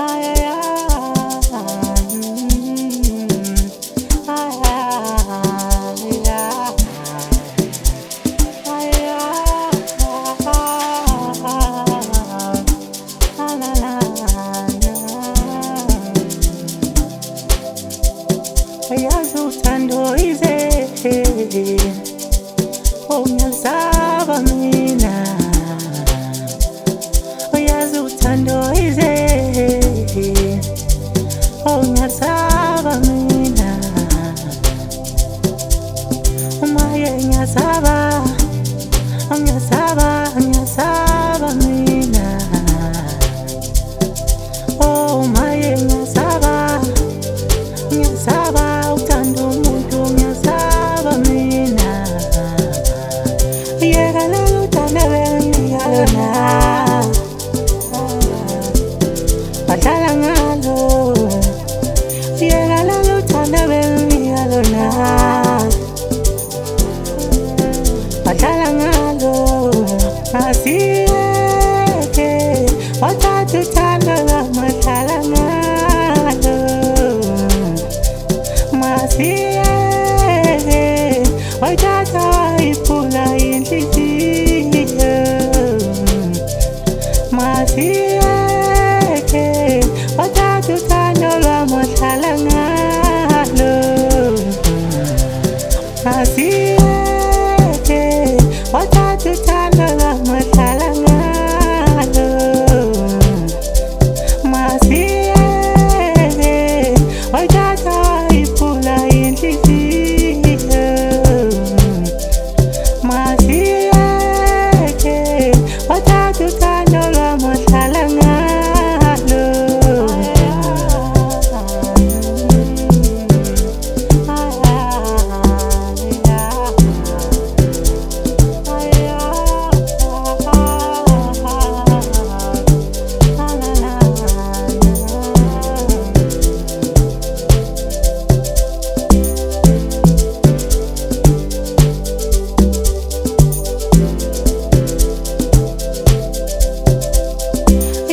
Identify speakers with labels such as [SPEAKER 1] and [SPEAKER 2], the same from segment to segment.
[SPEAKER 1] Ay, ay, ay, ay, ay, ay, la, la, la. Uyazi uthando ize ungiyasaba mina, uyazi uthando ize ungiyasaba mina, umaye ngiyasaba, ngiyasaba, ngiyasaba mina, oh umaye ngiyasaba, ngiyasaba uthando umuntu ngiyasaba mina. Yeka lelo thando benginika lona, badlala ngalo. Yeka lelo thando benginika lona, badlala ngalo. Masiyeke wathatha uthando lwami badlala ngalo. Masiyeke wathatha iphula inhliziyo. Masiyeke wathatha uthando lwami wadlala ngalo. Masiyeke wathatha uthando lwami wadlala ngalo. Masiyeke wathatha iphula inhliziyo. Masiyeke wathatha uthando lwami wadlala ngalo.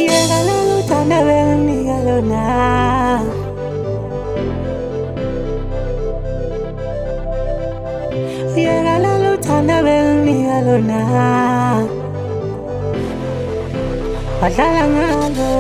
[SPEAKER 1] Yeka lelo thando benginika lona, yeka lelo thando benginika lona, badlala ngalo.